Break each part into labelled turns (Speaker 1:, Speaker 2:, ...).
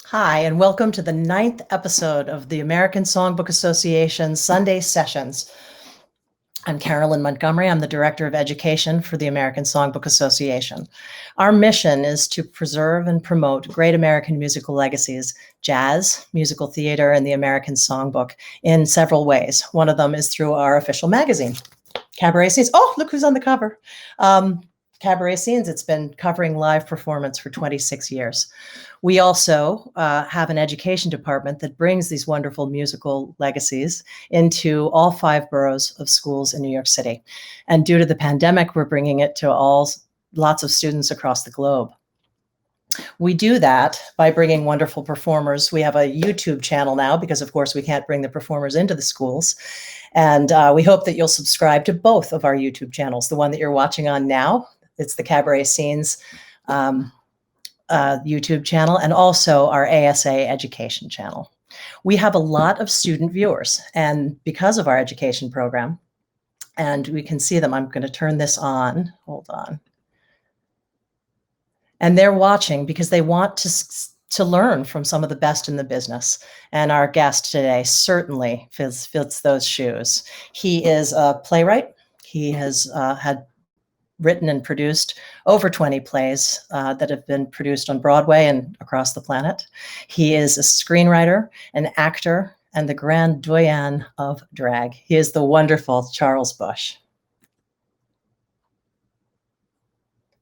Speaker 1: Hi, and welcome to the 9th episode of the American Songbook Association Sunday Sessions. I'm Carolyn Montgomery. I'm the Director of Education for the American Songbook Association. Our mission is to preserve and promote great American musical legacies, jazz, musical theater, and the American Songbook in several ways. One of them is through our official magazine, Cabaret Scenes. Oh, look who's on the cover. Cabaret Scenes, it's been covering live performance for 26 years. We also have an education department that brings these wonderful musical legacies into all 5 boroughs of schools in New York City. And due to the pandemic, we're bringing it to lots of students across the globe. We do that by bringing wonderful performers. We have a YouTube channel now because, of course, we can't bring the performers into the schools. And we hope that you'll subscribe to both of our YouTube channels. The one that you're watching on now, it's the Cabaret Scenes YouTube channel, and also our ASA education channel. We have a lot of student viewers, and because of our education program, and we can see them, I'm going to turn this on. Hold on. And they're watching because they want to learn from some of the best in the business. And our guest today certainly fits those shoes. He is a playwright. He has had written and produced over 20 plays that have been produced on Broadway and across the planet. He is a screenwriter, an actor, and the grand doyenne of drag. He is the wonderful Charles Busch.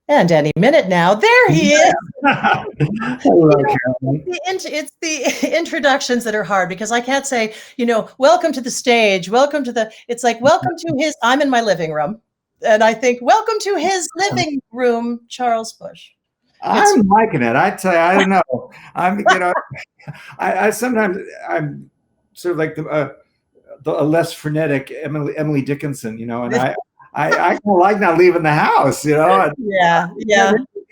Speaker 1: And any minute now, there he is.
Speaker 2: Hello, Carolyn.
Speaker 1: It's the introductions that are hard because I can't say, welcome to the stage, it's like, welcome to his, I'm in my living room. And I think, welcome to his living room, Charles Busch.
Speaker 2: I'm liking it. I tell you, I don't know. I sometimes I'm sort of like a less frenetic Emily Dickinson, and I kind of like not leaving the house,
Speaker 1: Yeah.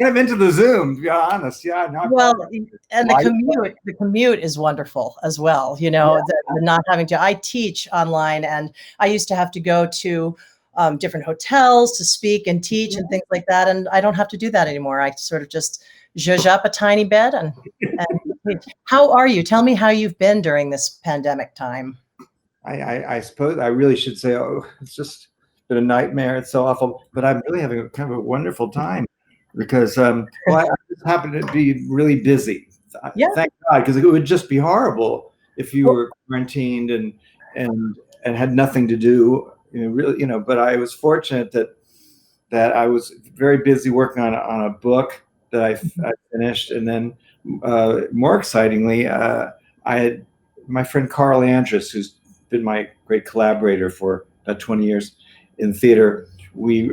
Speaker 2: Kind of into the Zoom, to be honest. Yeah. No,
Speaker 1: well, and the commute is wonderful as well. The not having to. I teach online, and I used to have to go to different hotels to speak and teach and things like that. And I don't have to do that anymore. I sort of just zhuzh up a tiny bed. And how are you? Tell me how you've been during this pandemic time.
Speaker 2: I suppose I really should say, it's just been a nightmare. It's so awful, but I'm really having kind of a wonderful time because, I just happen to be really busy.
Speaker 1: Yeah.
Speaker 2: Thank God, because it would just be horrible if you were quarantined and had nothing to do. But I was fortunate that I was very busy working on a book that I finished, and then more excitingly, I had my friend Carl Andrus, who's been my great collaborator for about 20 years in theater. We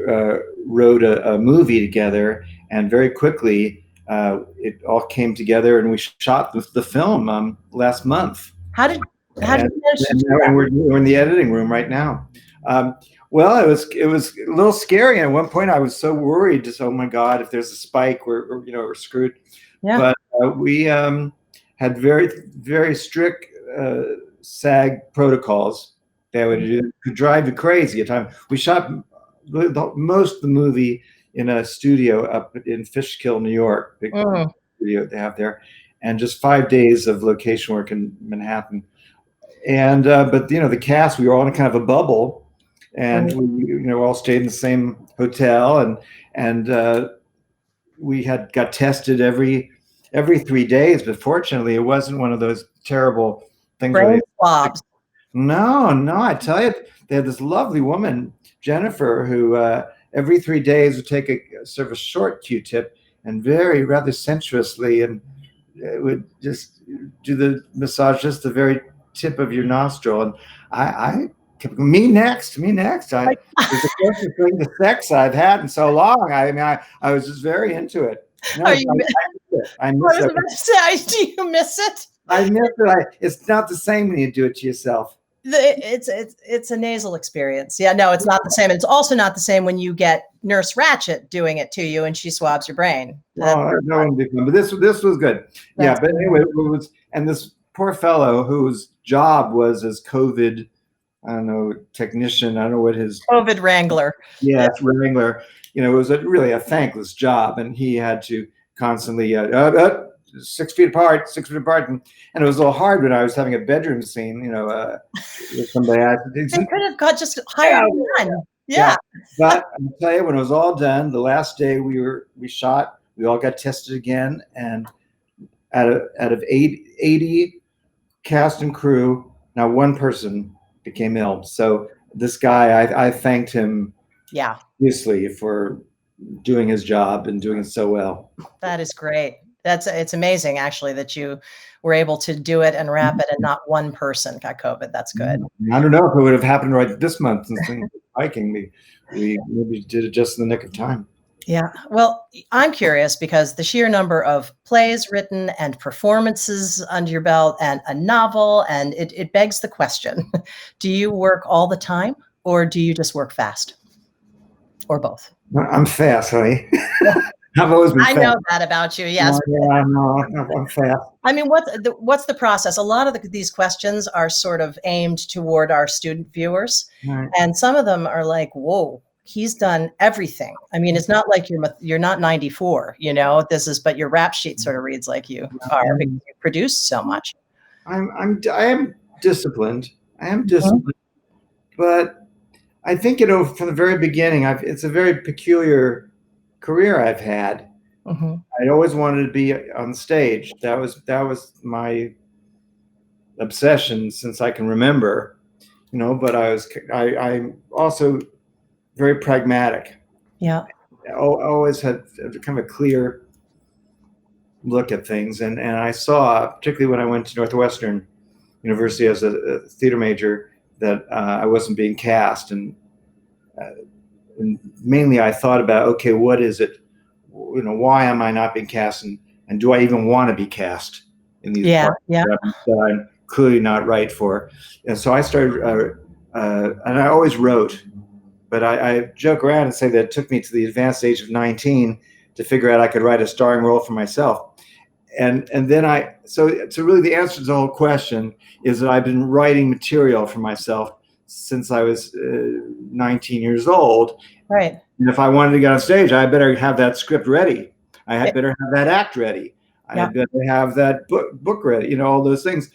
Speaker 2: wrote a movie together, and very quickly it all came together, and we shot the film last month.
Speaker 1: How did you manage to do that?
Speaker 2: And we're in the editing room right now. Well, it was a little scary. And at one point I was so worried, just, oh my God, if there's a spike, we're screwed. Yeah. But we had very, very strict SAG protocols that could drive you crazy at times. We shot most of the movie in a studio up in Fishkill, New York, big studio they have there, and just 5 days of location work in Manhattan. And but the cast, we were all in kind of a bubble, and we all stayed in the same hotel, and we got tested every 3 days. But fortunately, it wasn't one of those terrible things.
Speaker 1: Brain swabs.
Speaker 2: No, I tell you, they had this lovely woman, Jennifer, who every 3 days would take a sort of a short Q-tip and very rather sensuously, and it would just do the massage just the very tip of your nostril. And I kept, me next. It's the closest thing to sex I've had in so long. I was just very into it. No, I miss it.
Speaker 1: Do you miss it?
Speaker 2: I miss it. It's not the same when you do it to yourself.
Speaker 1: It's a nasal experience. Yeah, no, it's not the same. It's also not the same when you get Nurse Ratched doing it to you and she swabs your brain.
Speaker 2: Oh, that wouldn't be fun. But this was good. Yeah, but anyway, and this poor fellow whose job was as COVID, I don't know, technician. I don't know what his
Speaker 1: COVID wrangler.
Speaker 2: Yes, wrangler. It was really a thankless job, and he had to constantly 6 feet apart, 6 feet apart, and it was a little hard when I was having a bedroom scene, with somebody.
Speaker 1: They could have got just hired one. Yeah.
Speaker 2: But I'll tell you, when it was all done, the last day we shot, we all got tested again, and out of 80 cast and crew, not one person became ill. So this guy, I thanked him, obviously, for doing his job and doing it so well.
Speaker 1: That is great. It's amazing, actually, that you were able to do it and wrap it, and not one person got COVID. That's good.
Speaker 2: I don't know if it would have happened right this month since things were spiking. We maybe did it just in the nick of time.
Speaker 1: Yeah. Well, I'm curious because the sheer number of plays written and performances under your belt and a novel, and it begs the question, do you work all the time or do you just work fast? Or both?
Speaker 2: I'm fast, honey. I've always been fast.
Speaker 1: I know that about you. Yes.
Speaker 2: I know. I'm fast.
Speaker 1: I mean, what's the process? A lot of these questions are sort of aimed toward our student viewers.
Speaker 2: Right.
Speaker 1: And some of them are like, whoa, he's done everything. I mean, it's not like you're not 94, but your rap sheet sort of reads like you are because you produced so much.
Speaker 2: I am disciplined. But I think, from the very beginning, it's a very peculiar career I've had.
Speaker 1: Mm-hmm.
Speaker 2: I always wanted to be on stage. That was my obsession since I can remember, but I'm also very pragmatic.
Speaker 1: Yeah.
Speaker 2: I always had kind of a clear look at things. And I saw, particularly when I went to Northwestern University as a theater major, that I wasn't being cast. And mainly I thought about, okay, what is it? Why am I not being cast? And do I even want to be cast in these parts that I'm clearly not right for? And so I started, and I always wrote, but I joke around and say that it took me to the advanced age of 19 to figure out I could write a starring role for myself. And then so really the answer to the whole question is that I've been writing material for myself since I was 19 years old.
Speaker 1: Right.
Speaker 2: And if I wanted to get on stage, I better have that script ready. I had better have that act ready. I had better have that book ready, all those things,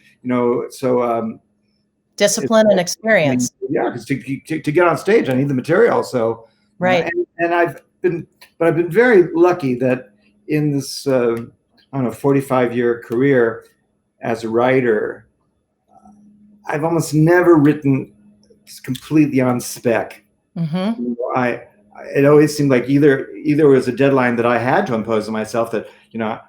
Speaker 2: so
Speaker 1: discipline and experience.
Speaker 2: Yeah, because to get on stage, I need the material. So
Speaker 1: right.
Speaker 2: And I've been very lucky that in this 45-year career as a writer, I've almost never written completely on spec.
Speaker 1: Mm-hmm.
Speaker 2: It always seemed like either it was a deadline that I had to impose on myself that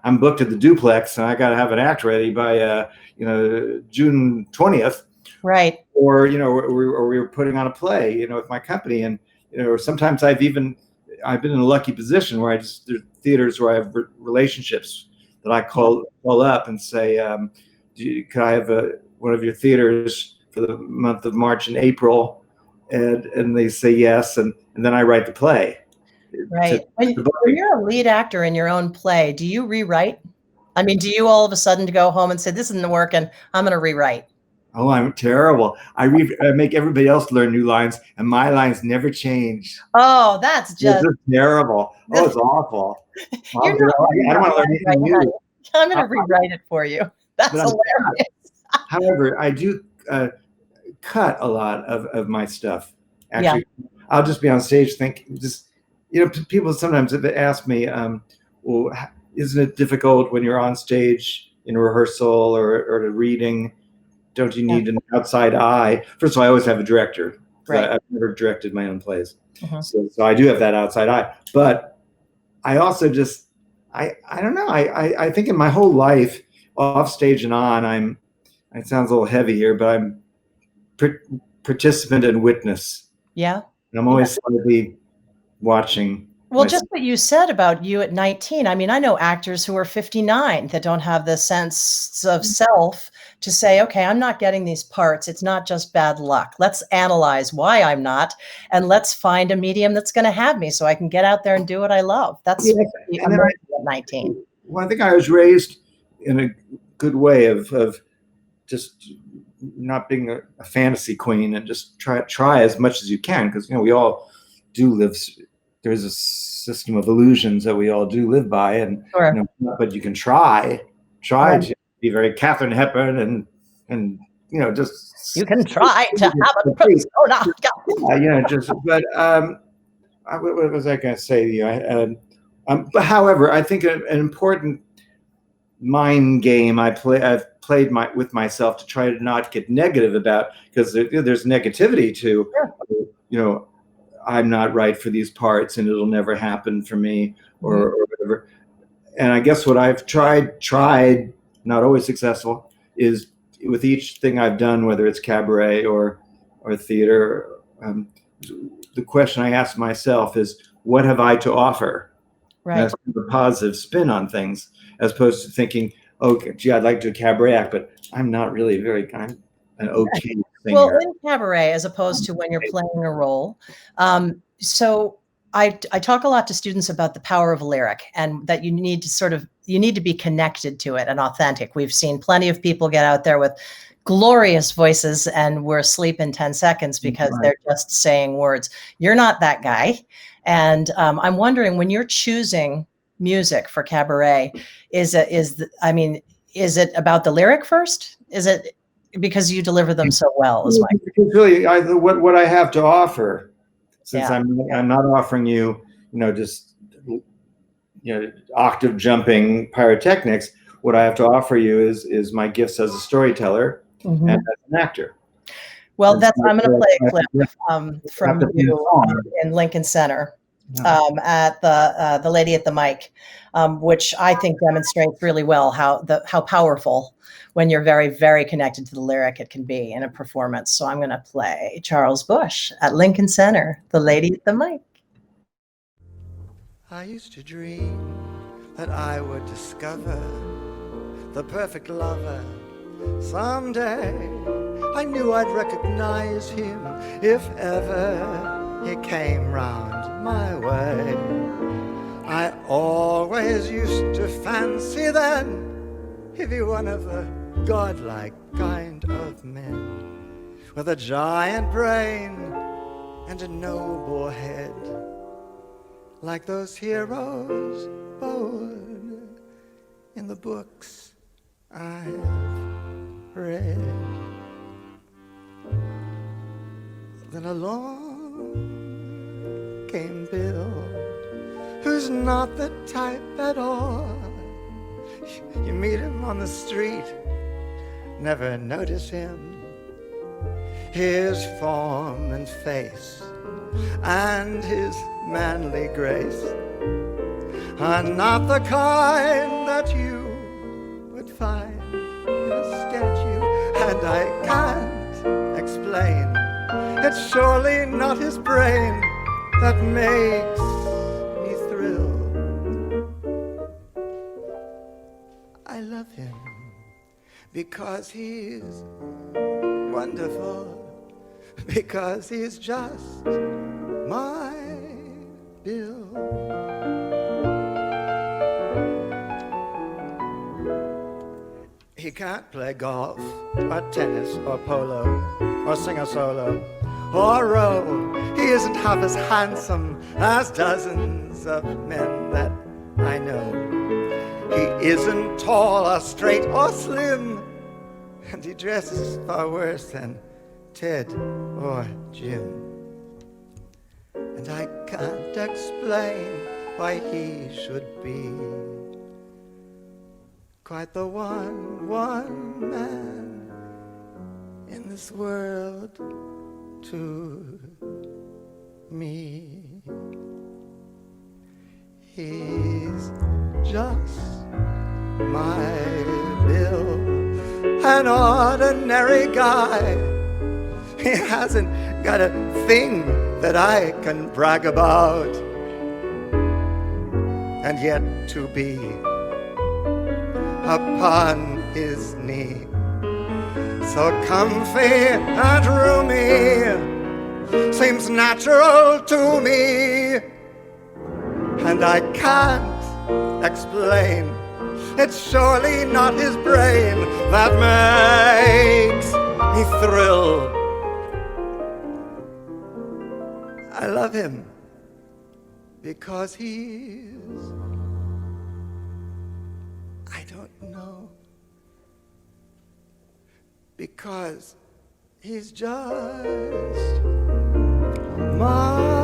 Speaker 2: I'm booked at the duplex and I got to have an act ready by June 20th.
Speaker 1: Right.
Speaker 2: Or we were putting on a play with my company, and or sometimes I've been in a lucky position where there's theaters where I have relationships that I call up and say, could I have one of your theaters for the month of March and April? And they say yes, and then I write the play.
Speaker 1: Right. When you're a lead actor in your own play, do you rewrite? I mean, do you all of a sudden go home and say, this isn't working, I'm going to rewrite?
Speaker 2: Oh, I'm terrible. I make everybody else learn new lines, and my lines never change.
Speaker 1: Oh, that's just
Speaker 2: terrible. Oh, it's awful. I don't want to learn anything new.
Speaker 1: I'm going to rewrite it for you. That's hilarious.
Speaker 2: However, I do cut a lot of my stuff. Actually, I'll just be on stage people sometimes have asked me, well, isn't it difficult when you're on stage in a rehearsal or a reading? Don't you need an outside eye? First of all, I always have a director.
Speaker 1: Right.
Speaker 2: I've never directed my own plays. So I do have that outside eye. But I also I don't know. I think in my whole life, off stage and on, it sounds a little heavy here, but I'm participant and witness.
Speaker 1: Yeah.
Speaker 2: And I'm always slightly watching.
Speaker 1: Well, just what you said about you at 19. I mean, I know actors who are 59 that don't have the sense of self to say, okay, I'm not getting these parts. It's not just bad luck. Let's analyze why I'm not, and let's find a medium that's going to have me so I can get out there and do what I love. That's at 19.
Speaker 2: Well, I think I was raised in a good way of just not being a fantasy queen and just try as much as you can, because we all do live. There's a system of illusions that we all do live by, and
Speaker 1: sure.
Speaker 2: But you can try. try to be very Katharine Hepburn and just
Speaker 1: you can try to have a persona.
Speaker 2: but what was I going to say to you? But however, I think an important mind game I've played with myself to try to not get negative about, because there's negativity to, I'm not right for these parts and it'll never happen for me, or whatever. And I guess what I've tried, not always successful, is with each thing I've done, whether it's cabaret or theater, the question I ask myself is, what have I to offer?
Speaker 1: Right.
Speaker 2: That's a positive spin on things, as opposed to thinking, oh, gee, I'd like to do a cabaret act, but I'm not really I'm an okay singer.
Speaker 1: Well, in cabaret, as opposed to when you're playing a role. So I talk a lot to students about the power of a lyric, and that you need to be connected to it and authentic. We've seen plenty of people get out there with glorious voices and we're asleep in 10 seconds because they're just saying words. You're not that guy. And I'm wondering, when you're choosing music for cabaret, is it about the lyric first? Is it because you deliver them so well? Is
Speaker 2: really what I have to offer, since I'm not offering you, just octave jumping pyrotechnics. What I have to offer you is my gifts as a storyteller and as an actor.
Speaker 1: Well, I'm going to play a clip from you in Lincoln Center at the Lady at the Mic, which I think demonstrates really well how powerful, when you're very, very connected to the lyric, it can be in a performance. So I'm going to play Charles Busch at Lincoln Center, the Lady at the Mic.
Speaker 3: I used to dream that I would discover the perfect lover someday. I knew I'd recognize him if ever he came round my way. I always used to fancy then he'd be one of the godlike kind of men, with a giant brain and a noble head, like those heroes born in the books I've read. Then along came Bill, who's not the type at all. You meet him on the street, never notice him. His form and face and his manly grace are not the kind that you would find in a statue, and I can't explain. It's surely not his brain that makes me thrill. I love him because he's wonderful, because he's just my Bill. He can't play golf or tennis or polo or sing a solo or row. He isn't half as handsome as dozens of men that I know. He isn't tall or straight or slim, and he dresses far worse than Ted or Jim. And I can't explain why he should be quite the one man in this world to me. He's just my Bill, an ordinary guy. He hasn't got a thing that I can brag about, and yet to be upon his knee, so comfy and roomy, seems natural to me. And I can't explain, it's surely not his brain that makes me thrill. I love him because he's, I don't know, because he's just my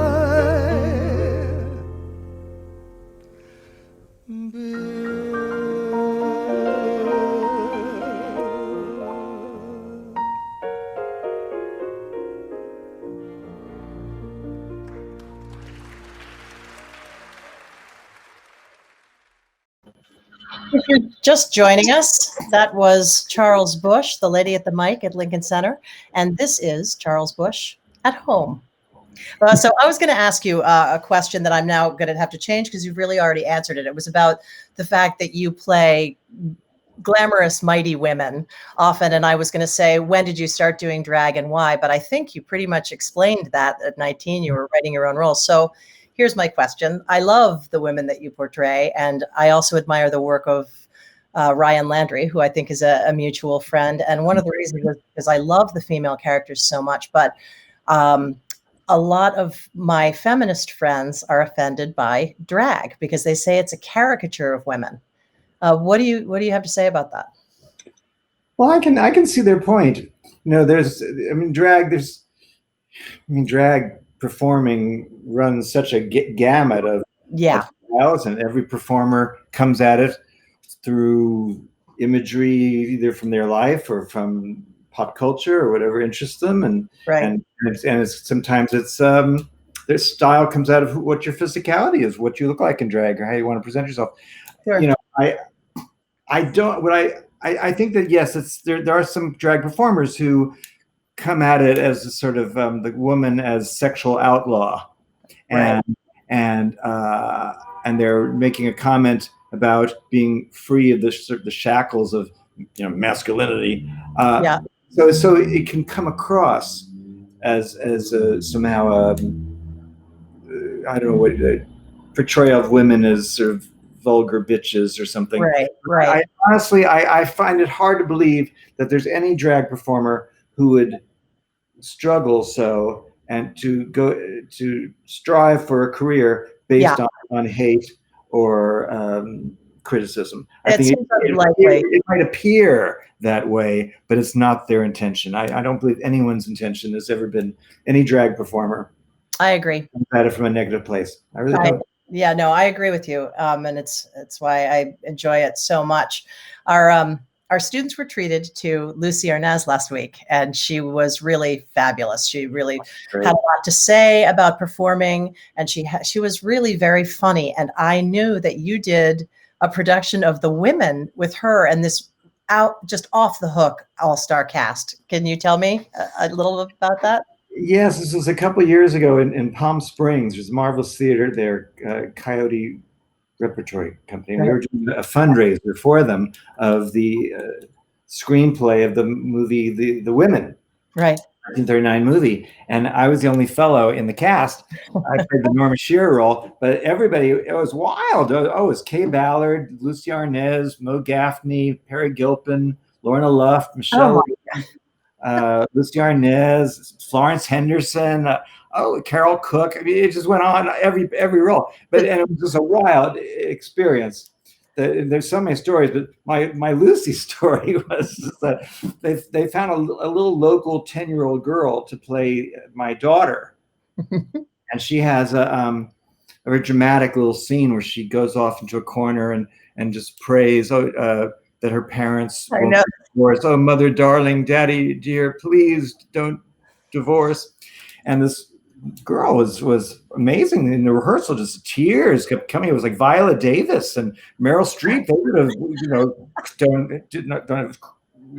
Speaker 1: If you're just joining us, that was Charles Busch, the lady at the mic at Lincoln Center, and this is Charles Busch at home. So I was going to ask you a question that I'm now going to have to change because you've really already answered it. It was about the fact that you play glamorous, mighty women often, and I was going to say, when did you start doing drag and why? But I think you pretty much explained that at 19, you were writing your own roles. So here's my question. I love the women that you portray, and I also admire the work of Ryan Landry, who I think is a mutual friend. And one of the reasons is because I love the female characters so much, but a lot of my feminist friends are offended by drag because they say it's a caricature of women. What do you have to say about that?
Speaker 2: Well, I can see their point. Drag performing runs such a gamut of styles, and every performer comes at it through imagery, either from their life or from pop culture or whatever interests them, and sometimes it's their style comes out of what your physicality is, what you look like in drag, or how you want to present yourself. Sure. I think that yes, there are some drag performers who come at it as a sort of the woman as sexual outlaw, and they're making a comment about being free of the shackles of masculinity. So it can come across as somehow I don't know what portrayal of women as sort of vulgar bitches or something. Right. Honestly, I find it hard to believe that there's any drag performer who would struggle so and to strive for a career based on hate or criticism. I think it might appear that way, but it's not their intention. I don't believe anyone's intention has ever been, any drag performer.
Speaker 1: I agree.
Speaker 2: At it from a negative place. I really don't.
Speaker 1: Yeah, no, I agree with you. And it's why I enjoy it so much. Our students were treated to Lucy Arnaz last week, and she was really fabulous. She really had a lot to say about performing, and she was really very funny. And I knew that you did a production of The Women with her and this just off the hook all-star cast. Can you tell me a little about that?
Speaker 2: Yes, this was a couple of years ago in Palm Springs. There's a marvelous theater there, Coyote Repertory Company. And we were doing a fundraiser for them of the screenplay of the movie The Women, 1939 movie. And I was the only fellow in the cast. I played the Norma Shearer role, but everybody, it was wild. Oh, it was Kay Ballard, Lucy Arnaz, Mo Gaffney, Perry Gilpin, Lorna Luft, Michelle, Lucy Arnaz, Florence Henderson, Carol Cook. I mean, it just went on every role. And it was just a wild experience. There's so many stories, but my Lucy story was that they found a little local 10-year-old girl to play my daughter, and she has a very dramatic little scene where she goes off into a corner and just prays that her parents won't divorce. Oh, mother, darling, daddy, dear, please don't divorce. And this girl was amazing in the rehearsal. Just tears kept coming. It was like Viola Davis and Meryl Streep. They would have, don't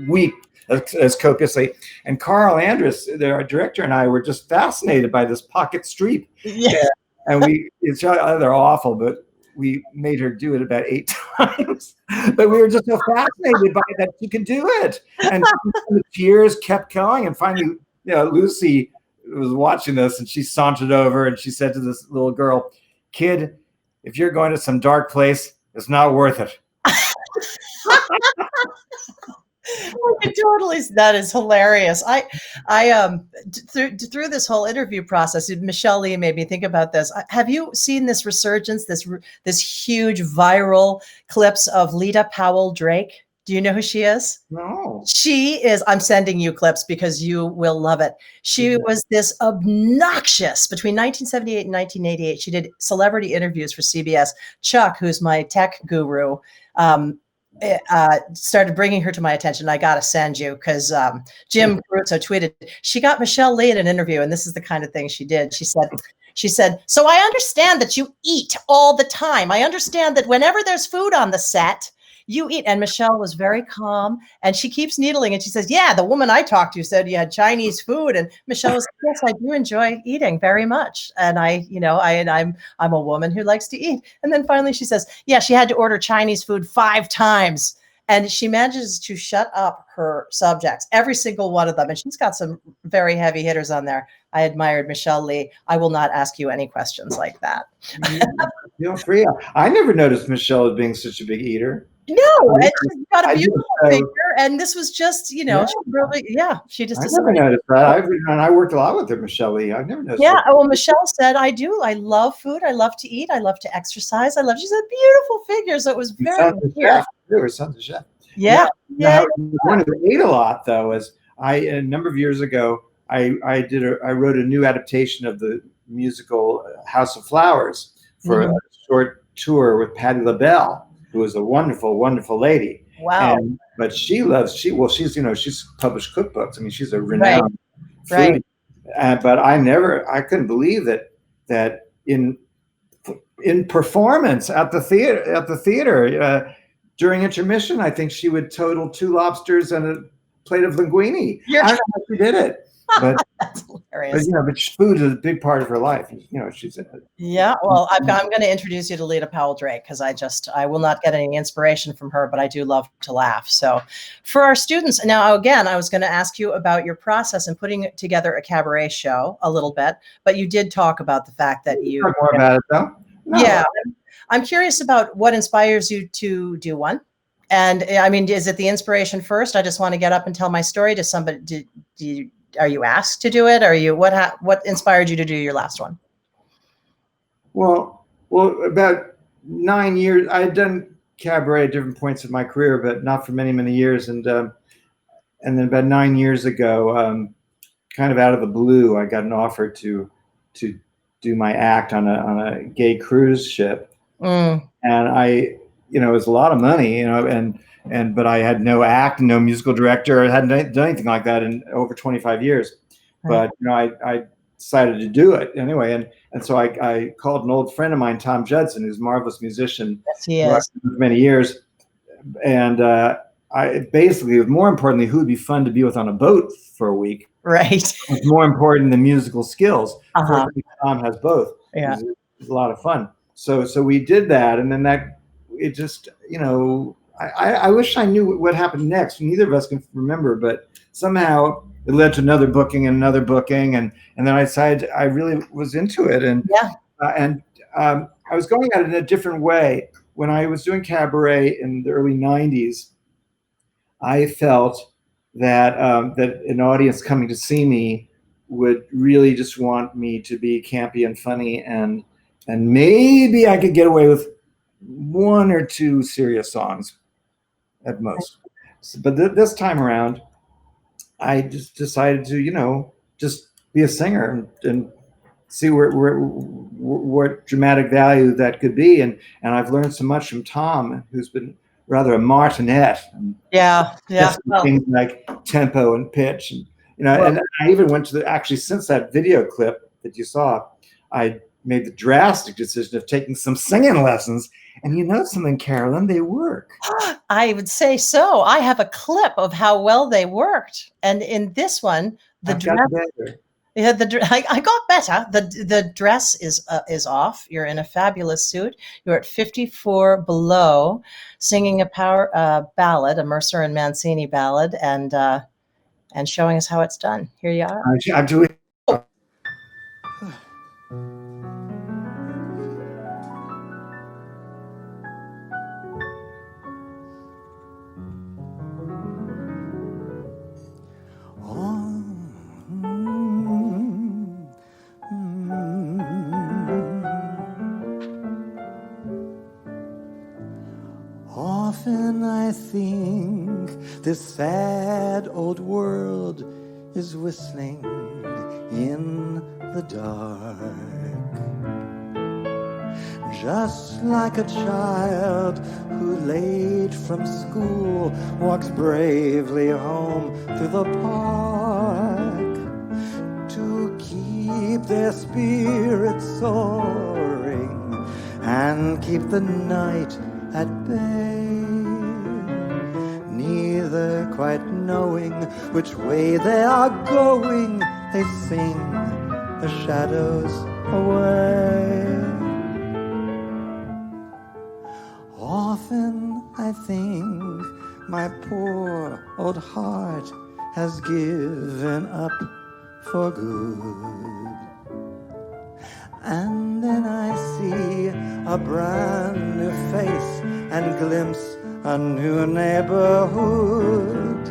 Speaker 2: weep as copiously. And Carl Andrus, our director, and I were just fascinated by this pocket Streep. Yeah. And they're awful, but we made her do it about 8 times. But we were just so fascinated by it that she could do it. And the tears kept going. And finally, Lucy was watching this, and she sauntered over and she said to this little girl, "Kid, if you're going to some dark place, it's not worth it."
Speaker 1: Totally, that is hilarious. Through this whole interview process, Michelle Lee made me think about this. Have you seen this resurgence, this huge viral clips of Lita Powell Drake? Do you know who she is?
Speaker 2: No.
Speaker 1: She is, I'm sending you clips because you will love it. She was this obnoxious between 1978 and 1988. She did celebrity interviews for CBS. Chuck, who's my tech guru, started bringing her to my attention. I got to send you because Jim Caruso tweeted, she got Michelle Lee in an interview, and this is the kind of thing she did. She said, so I understand that you eat all the time. I understand that whenever there's food on the set, you eat. And Michelle was very calm, and she keeps needling, and she says, yeah, the woman I talked to said you had Chinese food. And Michelle was like, yes, I do enjoy eating very much. And I'm a woman who likes to eat. And then finally she says, yeah, she had to order Chinese food 5 times. And she manages to shut up her subjects, every single one of them. And she's got some very heavy hitters on there. I admired Michelle Lee. I will not ask you any questions like that.
Speaker 2: Feel free. I never noticed Michelle as being such a big eater.
Speaker 1: No, and she's got a beautiful figure, and this was just, she just.
Speaker 2: I never noticed that. I worked a lot with her, Michelle Lee. I've never noticed.
Speaker 1: Yeah, well, Michelle said, I do. I love food. I love to eat. I love to exercise. She's a beautiful figure, so it was very weird.
Speaker 2: There was something chef.
Speaker 1: Yeah.
Speaker 2: One who ate a lot, though, is a number of years ago. I wrote a new adaptation of the musical House of Flowers for a short tour with Patti LaBelle, who was a wonderful, wonderful lady.
Speaker 1: Wow.
Speaker 2: But she's published cookbooks. I mean, she's a renowned foodie. But I couldn't believe that in performance at the theater during intermission, I think she would total 2 lobsters and a plate of linguine. I don't know how she did it. But
Speaker 1: that's hilarious.
Speaker 2: But food is a big part of her life. She's in it.
Speaker 1: Yeah. Well, I'm going to introduce you to Lita Powell Drake because I will not get any inspiration from her, but I do love to laugh. So for our students now, again, I was going to ask you about your process in putting together a cabaret show a little bit, but you did talk about the fact that you
Speaker 2: talk more about it though. No.
Speaker 1: Yeah. I'm curious about what inspires you to do one. And I mean, is it the inspiration first? I just want to get up and tell my story to somebody. Are you asked to do it? What inspired you to do your last one?
Speaker 2: Well, about 9 years, I had done cabaret at different points of my career, but not for many, many years. And then about 9 years ago, kind of out of the blue, I got an offer to do my act on a gay cruise ship. And it was a lot of money, but I had no act and no musical director. I hadn't done anything like that in over 25 years. But I decided to do it anyway. And so I called an old friend of mine, Tom Judson, who's a marvelous musician.
Speaker 1: Yes, he is.
Speaker 2: For many years. And more importantly, who would be fun to be with on a boat for a week.
Speaker 1: Right.
Speaker 2: It's more important than musical skills. Tom has both.
Speaker 1: Yeah.
Speaker 2: It's a lot of fun. So we did that. And then it just, I wish I knew what happened next. Neither of us can remember, but somehow it led to another booking and another booking. And then I decided I really was into it. And I was going at it in a different way. When I was doing cabaret in the early 90s, I felt that an audience coming to see me would really just want me to be campy and funny, and maybe I could get away with 1 or 2 serious songs at most. But this time around, I just decided to, just be a singer and see what dramatic value that could be. And I've learned so much from Tom, who's been rather a martinet.
Speaker 1: Yeah.
Speaker 2: Things like tempo and pitch, and I even went to actually, since that video clip that you saw, I made the drastic decision of taking some singing lessons. And you know something, Carolyn, they work.
Speaker 1: I would say so. I have a clip of how well they worked. And in this one, the dress. I got better. The dress is off. You're in a fabulous suit. You're at 54 below, singing a ballad, a Mercer and Mancini ballad, and showing us how it's done. Here you are.
Speaker 2: I'm doing.
Speaker 3: I think this sad old world is whistling in the dark. Just like a child who late from school walks bravely home through the park to keep their spirits soaring and keep the night at bay, neither quite knowing which way they are going, they sing the shadows away. Often I think my poor old heart has given up for good, and then I see a brand new face and glimpse a new neighborhood.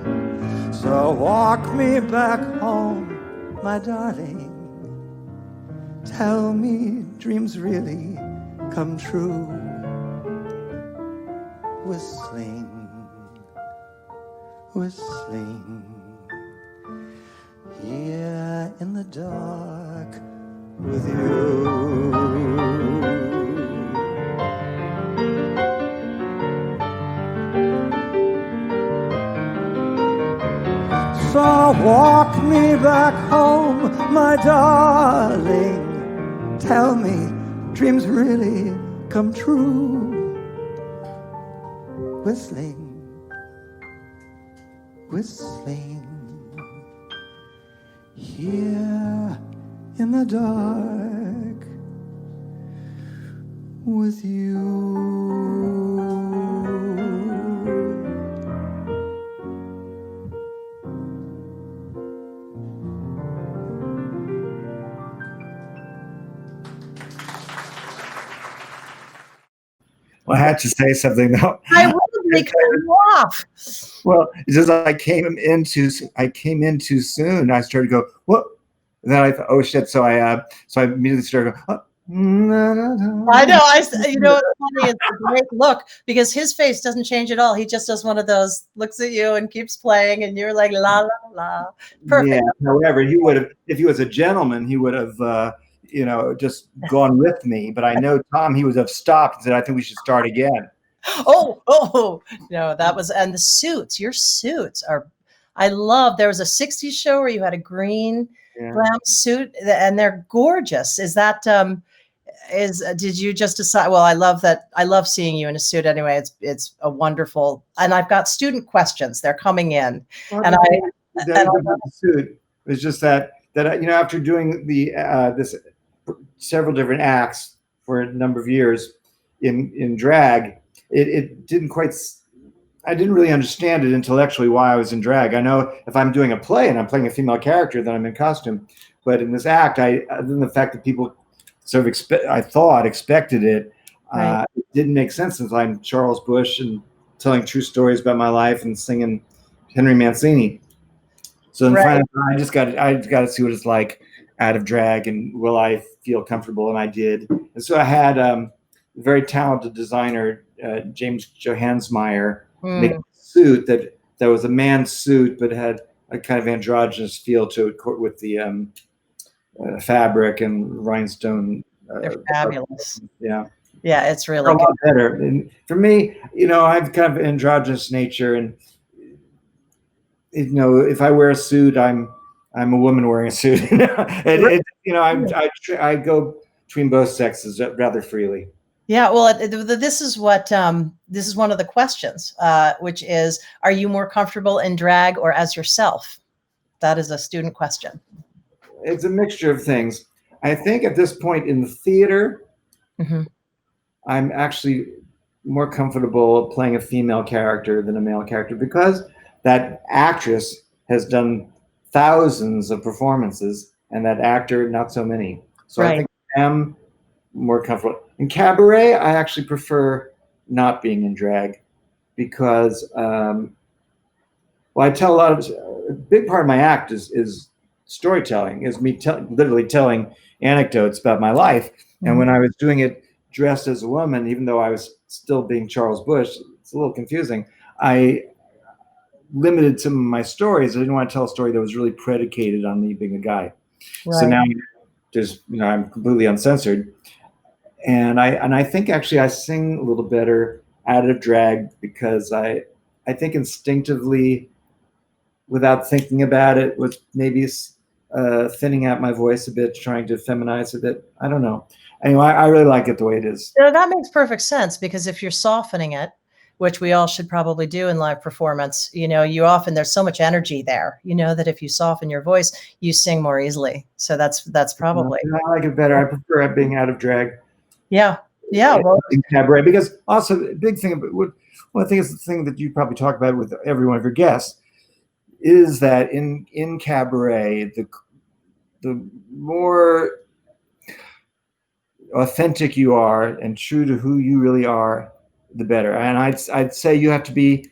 Speaker 3: So walk me back home, my darling. Tell me dreams really come true. Whistling, whistling, here in the dark with you. So walk me back home, my darling. Tell me dreams really come true. Whistling, whistling, here in the dark with you.
Speaker 2: Well, I had to say something though.
Speaker 1: I would cut you off.
Speaker 2: Well, it's just I came in too soon. I started to go, what? And then I thought, oh shit! So I immediately started going. Oh, na, na, na.
Speaker 1: I know. You know, it's funny. It's a great look because his face doesn't change at all. He just does one of those, looks at you and keeps playing, and you're like la la la. Perfect.
Speaker 2: Yeah. However, he would have, if he was a gentleman, he would have, just gone with me. But I know Tom, he would have stopped and said, "I think we should start again."
Speaker 1: Oh, no, that was, and the suits, your suits are, I love, there was a 60s show where you had a green brown suit and they're gorgeous. Is that, did you just decide, well, I love seeing you in a suit anyway. It's a wonderful, and I've got student questions. They're coming in.
Speaker 2: Well,
Speaker 1: and
Speaker 2: the suit was just that after doing this several different acts for a number of years in drag, it didn't quite, I didn't really understand it intellectually why I was in drag. I know if I'm doing a play and I'm playing a female character, then I'm in costume. But in this act, other than the fact that people sort of expected it,
Speaker 1: right.
Speaker 2: It didn't make sense since I'm Charles Busch and telling true stories about my life and singing Henry Mancini. So then finally, I just got to see what it's like out of drag and will I feel comfortable, and I did. And so I had a very talented designer, James Johansmeyer, make a suit that was a man's suit but had a kind of androgynous feel to it with the fabric and rhinestone.
Speaker 1: They're fabulous.
Speaker 2: Yeah,
Speaker 1: it's really
Speaker 2: a lot better. And for me, I have kind of androgynous nature, and if I wear a suit, I'm a woman wearing a suit. I go between both sexes rather freely.
Speaker 1: Yeah, well, this is one of the questions, which is, are you more comfortable in drag or as yourself? That is a student question.
Speaker 2: It's a mixture of things. I think at this point in the theater, I'm actually more comfortable playing a female character than a male character because that actress has done thousands of performances and that actor, not so many. So I think I am more comfortable. In Cabaret, I actually prefer not being in drag because, I tell a big part of my act is storytelling, is me literally telling anecdotes about my life. And when I was doing it dressed as a woman, even though I was still being Charles Busch, it's a little confusing. I limited some of my stories. I didn't want to tell a story that was really predicated on me being a guy.
Speaker 1: Right.
Speaker 2: So now there's, I'm completely uncensored. And I think actually I sing a little better out of drag because I think instinctively, without thinking about it, was maybe thinning out my voice a bit, trying to feminize a bit. I don't know. Anyway, I really like it the way it is.
Speaker 1: That makes perfect sense, because if you're softening it, which we all should probably do in live performance, there's so much energy there, that if you soften your voice, you sing more easily. So that's probably.
Speaker 2: I like it better. I prefer it being out of drag.
Speaker 1: Yeah. Well,
Speaker 2: in Cabaret, because also the big thing about I think it's the thing that you probably talk about with every one of your guests is that in Cabaret, the more authentic you are and true to who you really are, the better. And I'd say you have to be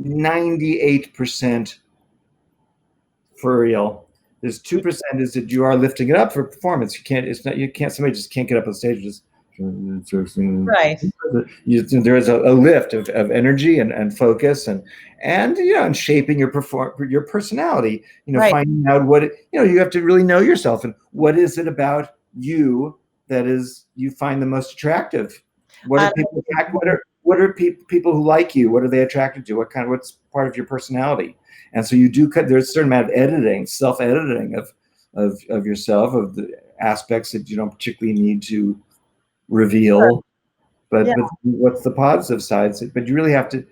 Speaker 2: 98% for real. There's 2% is that you are lifting it up for performance. Somebody just can't get up on stage and just
Speaker 1: right.
Speaker 2: There is a lift of energy and focus and shaping your personality,
Speaker 1: right.
Speaker 2: Finding out what you have to really know yourself and what is it about you that is you find the most attractive. What are people what are people who like you? What are they attracted to? What's part of your personality? And so there's a certain amount of editing, self-editing of yourself, of the aspects that you don't particularly need to reveal, but what's the positive sides? But you really have to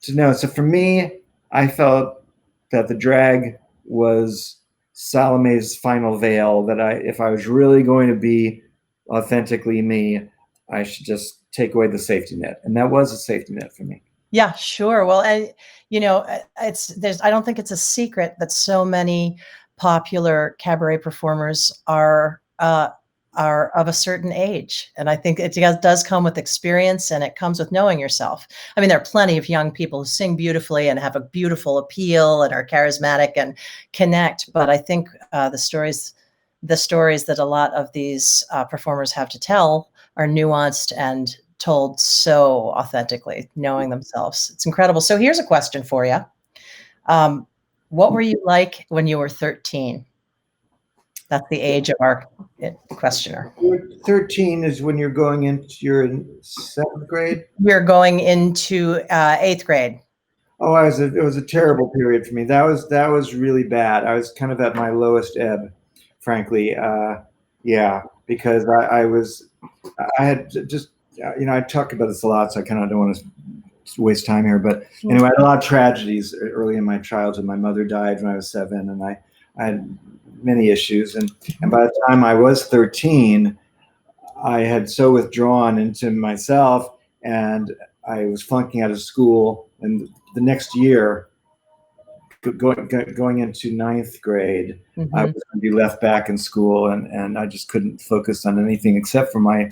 Speaker 2: know. So for me, I felt that the drag was Salome's final veil, that if I was really going to be authentically me, I should just take away the safety net. And that was a safety net for me.
Speaker 1: Yeah, sure. Well, I don't think it's a secret that so many popular cabaret performers are of a certain age. And I think it does come with experience, and it comes with knowing yourself. I mean, there are plenty of young people who sing beautifully and have a beautiful appeal and are charismatic and connect. But I think the stories that a lot of these performers have to tell are nuanced and told so authentically, knowing themselves. It's incredible. So here's a question for you. What were you like when you were 13? That's the age of our questioner.
Speaker 2: 13 is when you're in 7th grade?
Speaker 1: You're going into 8th grade.
Speaker 2: Oh, it was a terrible period for me. That was really bad. I was kind of at my lowest ebb, frankly. Because I had just, I talk about this a lot, so I kind of don't want to waste time here. But anyway, I had a lot of tragedies early in my childhood. My mother died when I was 7, and I had many issues. And by the time I was 13, I had so withdrawn into myself, and I was flunking out of school. And the next year, going into 9th grade, I was going to be left back in school, and I just couldn't focus on anything except for my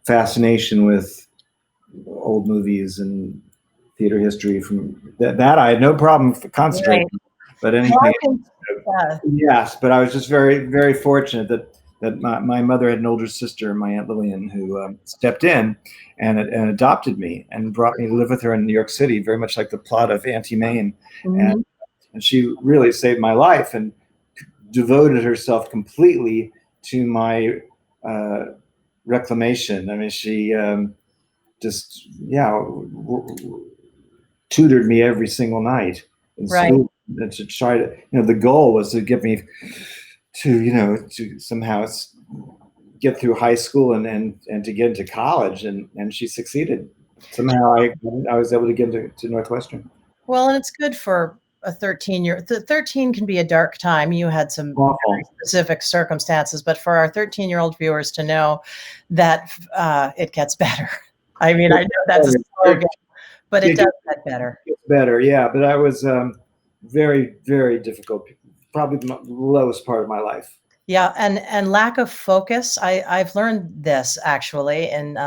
Speaker 2: fascination with old movies and theater history. From that I had no problem concentrating, but anything. Yes, but I was just very, very fortunate that my mother had an older sister, my Aunt Lillian, who stepped in and adopted me and brought me to live with her in New York City, very much like the plot of Auntie Mame. And she really saved my life and devoted herself completely to my reclamation. I mean, she tutored me every single night in school. And to try to, the goal was to get me to, to somehow get through high school and to get into college, and she succeeded. Somehow I was able to get into Northwestern.
Speaker 1: Well, and it's good for a 13-year. 13 can be a dark time. You had some very specific circumstances, but for our 13-year-old viewers to know that it gets better. I mean, I know that's a slogan, but it does get better.
Speaker 2: It's better, yeah. But I was very, very difficult. Probably the lowest part of my life.
Speaker 1: Yeah, and lack of focus. I've learned this actually, and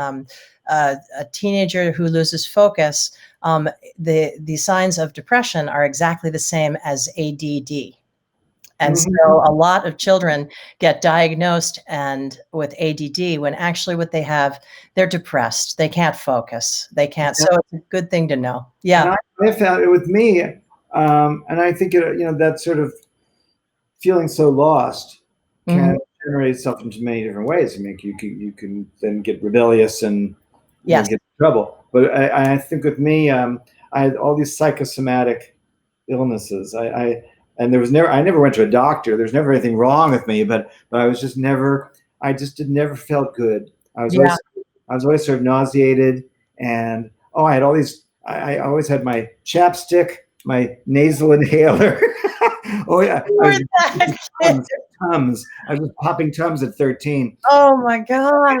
Speaker 1: a teenager who loses focus, the signs of depression are exactly the same as ADD. And so a lot of children get diagnosed and with ADD when actually what they have, they're depressed. They can't focus. They can't. So it's a good thing to know. Yeah.
Speaker 2: And I found it with me, and I think that sort of feeling so lost can generate itself into many different ways. I mean, you can then get rebellious and get in trouble. But I think with me, I had all these psychosomatic illnesses. I never went to a doctor. There's never anything wrong with me, but I was just never, never felt good. I was always sort of nauseated, and I had all these, I always had my chapstick, my nasal inhaler. Oh yeah. Tums. I was popping Tums at 13.
Speaker 1: Oh my God.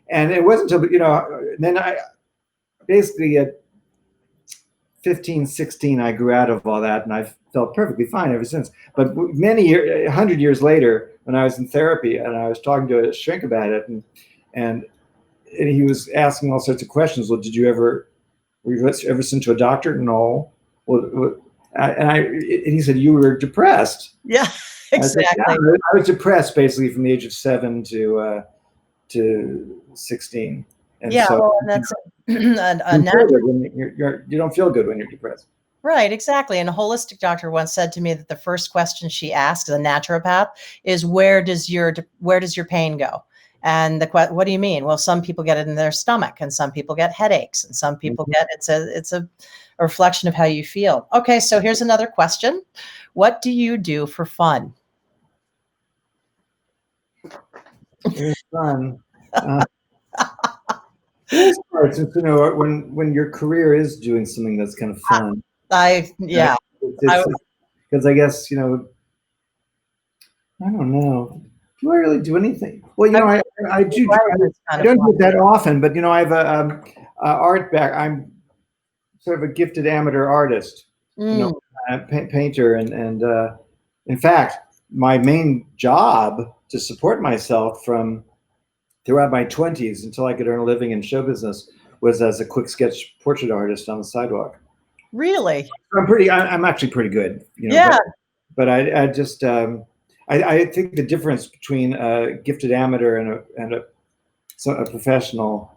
Speaker 2: And it wasn't until, then I basically at 15, 16, I grew out of all that, and I've felt perfectly fine ever since. But 100 years later, when I was in therapy and I was talking to a shrink about it, and he was asking all sorts of questions. Well, were you ever sent to a doctor? No. Well, and he said, you were depressed.
Speaker 1: Yeah, exactly.
Speaker 2: I was depressed basically from the age of 7 to 16. And
Speaker 1: and that's
Speaker 2: you don't feel good when you're depressed.
Speaker 1: Right, exactly. And a holistic doctor once said to me that the first question she asks, a naturopath, is where does your pain go? And what do you mean? Well, some people get it in their stomach, and some people get headaches, and some people get it's a reflection of how you feel. Okay, so here's another question. What do you do for fun?
Speaker 2: It's fun. It's hard, since when your career is doing something that's kind of fun. Because I guess I don't know. Do I really do anything? Well, I do. I don't do it that often, but I have a art back. I'm sort of a gifted amateur artist, painter, and in fact, my main job to support myself throughout my 20s until I could earn a living in show business was as a quick sketch portrait artist on the sidewalk.
Speaker 1: Really?
Speaker 2: I'm actually pretty good. But I just I think the difference between a gifted amateur and a professional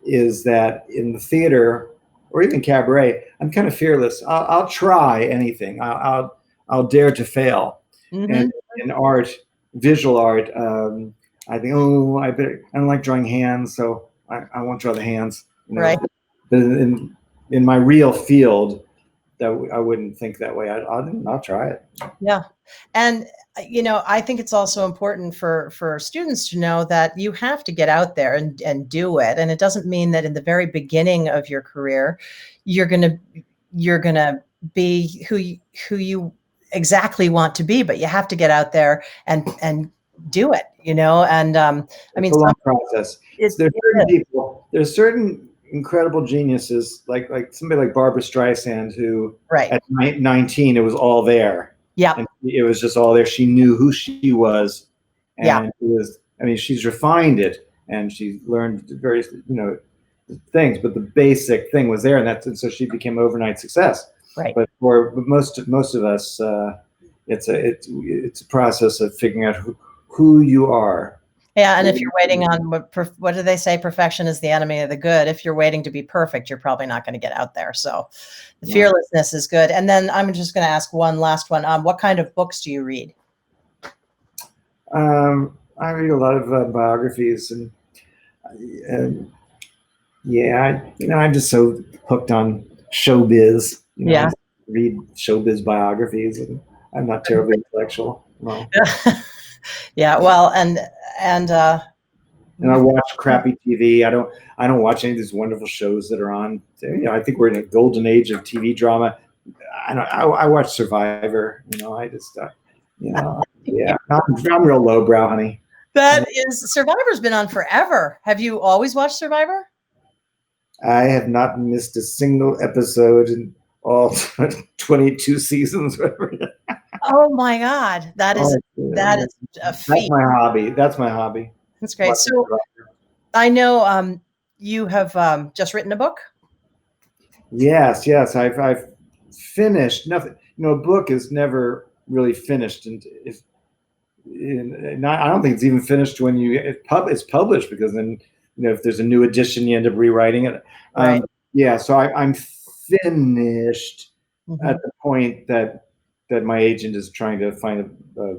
Speaker 2: is that in the theater or even cabaret, I'm kind of fearless. I'll try anything. I'll dare to fail. And in art, visual art, I think, I don't like drawing hands, so I won't draw the hands.
Speaker 1: Right.
Speaker 2: But in my real field, that I wouldn't think that way. I'll try it.
Speaker 1: Yeah. And, I think it's also important for students to know that you have to get out there and do it. And it doesn't mean that in the very beginning of your career, you're going to be who you exactly want to be, but you have to get out there and do it, and I mean,
Speaker 2: it's a long process. There's certain incredible geniuses like somebody like Barbara Streisand, who at 19, it was all there.
Speaker 1: Yeah.
Speaker 2: And it was just all there. She knew who she was. And it was, she's refined it, and she learned various, things, but the basic thing was there, and so she became overnight success.
Speaker 1: Right.
Speaker 2: But for most of us, it's a process of figuring out who you are.
Speaker 1: Yeah, and if you're waiting on what do they say? Perfection is the enemy of the good. If you're waiting to be perfect, you're probably not going to get out there. So, the fearlessness is good. And then I'm just going to ask one last one. What kind of books do you read?
Speaker 2: I read a lot of biographies, and I'm just so hooked on showbiz. I read showbiz biographies, and I'm not terribly intellectual. No.
Speaker 1: Yeah, well, and
Speaker 2: I watch crappy TV. I don't watch any of these wonderful shows that are on. I think we're in a golden age of TV drama. I watch Survivor. I'm real lowbrow, honey.
Speaker 1: Survivor's been on forever. Have you always watched Survivor?
Speaker 2: I have not missed a single episode in all 22 seasons.
Speaker 1: Oh my God, that is a feat.
Speaker 2: That's my hobby.
Speaker 1: That's great. So I know you have just written a book.
Speaker 2: Yes. I've finished nothing. A book is never really finished. And I don't think it's even finished when it's published, because then, if there's a new edition, you end up rewriting it.
Speaker 1: Right.
Speaker 2: So I'm finished at the point that my agent is trying to find a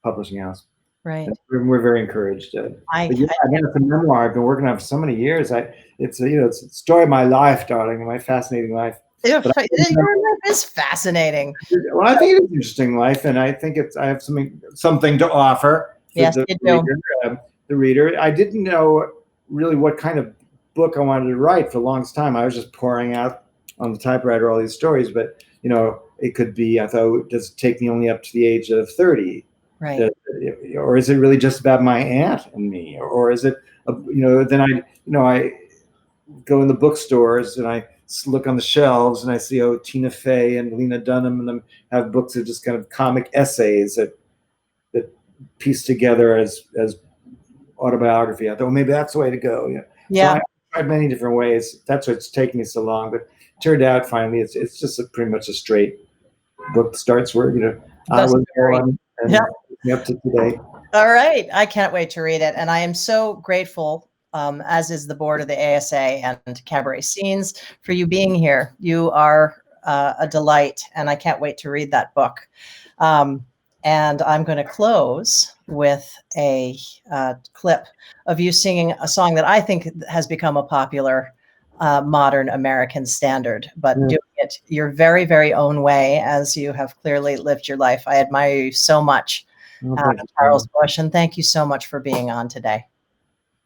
Speaker 2: publishing house.
Speaker 1: Right.
Speaker 2: And we're very encouraged. Again, it's a memoir I've been working on for so many years. It's a story of my life, darling, my fascinating life.
Speaker 1: Your life is fascinating.
Speaker 2: Well, I think it's an interesting life, and I think I have something to offer.
Speaker 1: Yes, you do.
Speaker 2: The reader. I didn't know really what kind of book I wanted to write for the longest time. I was just pouring out on the typewriter all these stories, but it could be. I thought, does it take me only up to the age of 30?
Speaker 1: Right.
Speaker 2: Or is it really just about my aunt and me? Or is it, then I go in the bookstores and I look on the shelves and I see, Tina Fey and Lena Dunham and them have books of just kind of comic essays that piece together as autobiography. I thought, maybe that's the way to go.
Speaker 1: Yeah.
Speaker 2: So I tried many different ways. That's what's taken me so long, but it turned out finally it's just pretty much a straight book that starts where I was born and up to today.
Speaker 1: All right. I can't wait to read it. And I am so grateful, as is the board of the ASA and Cabaret Scenes, for you being here. You are a delight, and I can't wait to read that book. And I'm going to close with a clip of you singing a song that I think has become a popular modern American standard, but doing it your very, very own way, as you have clearly lived your life. I admire you so much, Charles Busch, and thank you so much for being on today.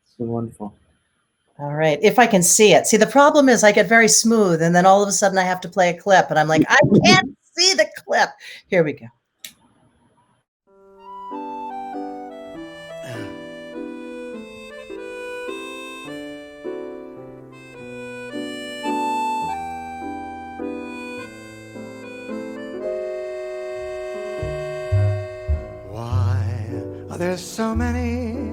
Speaker 2: It's been wonderful.
Speaker 1: All right. If I can see it. See, the problem is I get very smooth, and then all of a sudden I have to play a clip, and I'm like, I can't see the clip. Here we go.
Speaker 3: There's so many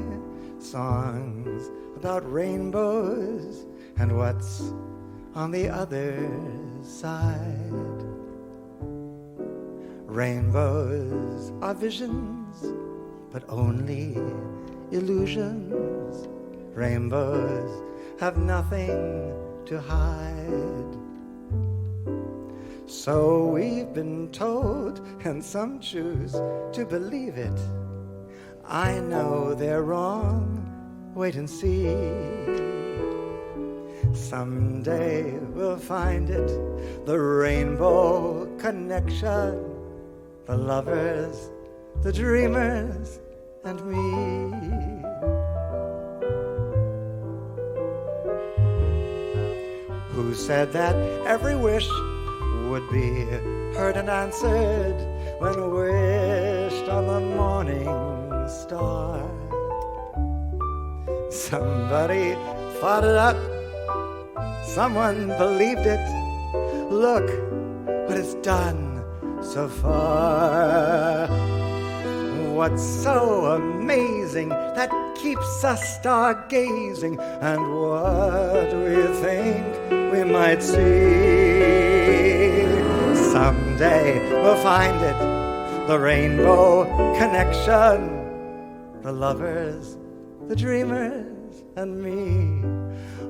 Speaker 3: songs about rainbows and what's on the other side. Rainbows are visions, but only illusions. Rainbows have nothing to hide. So we've been told, and some choose to believe it. I know they're wrong, wait and see. Someday we'll find it, the rainbow connection, the lovers, the dreamers, and me. Who said that every wish would be heard and answered when wished on the morning star? Somebody thought it up, someone believed it. Look what it's done so far. What's so amazing that keeps us stargazing, and what do we think we might see? Someday we'll find it, the rainbow connection, the lovers, the dreamers, and me.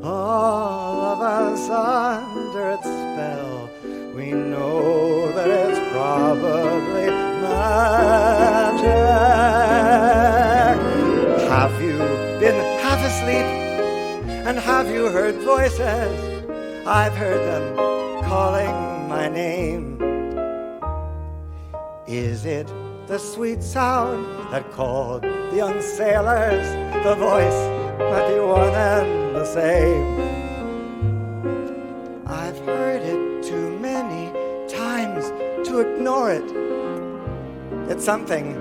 Speaker 3: All of us under its spell, we know that it's probably magic. Have you been half asleep, and have you heard voices? I've heard them calling my name. Is it the sweet sound that called the young sailors? The voice might be one and the same. I've heard it too many times to ignore it. It's something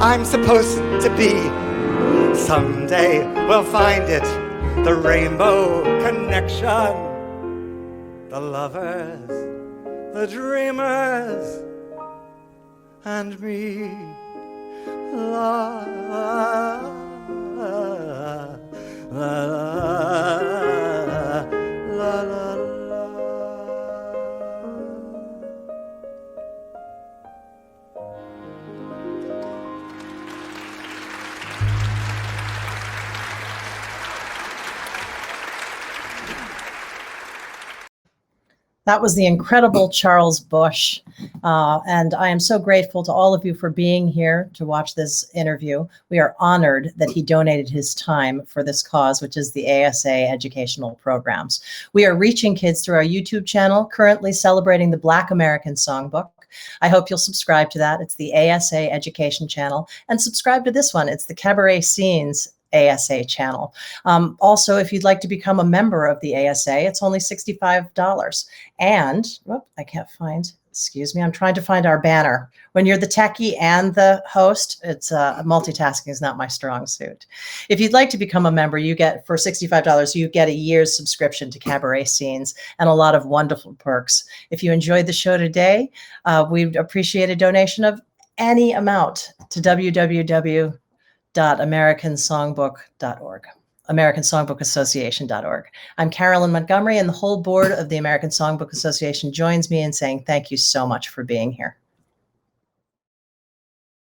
Speaker 3: I'm supposed to be. Someday we'll find it, the rainbow connection, the lovers, the dreamers, and me. La la la la la la la.
Speaker 1: That was the incredible Charles Busch. And I am so grateful to all of you for being here to watch this interview. We are honored that he donated his time for this cause, which is the ASA educational programs. We are reaching kids through our YouTube channel, currently celebrating the Black American Songbook. I hope you'll subscribe to that. It's the ASA Education channel. And subscribe to this one. It's the Cabaret Scenes ASA channel. Also, if you'd like to become a member of the ASA, it's only $65. And, I can't find, excuse me, I'm trying to find our banner. When you're the techie and the host, it's multitasking is not my strong suit. If you'd like to become a member, you get, for $65, you get a year's subscription to Cabaret Scenes and a lot of wonderful perks. If you enjoyed the show today, we'd appreciate a donation of any amount to www.americansongbook.org, AmericanSongbookassociation.org. I'm Carolyn Montgomery, and the whole board of the American Songbook Association joins me in saying thank you so much for being here.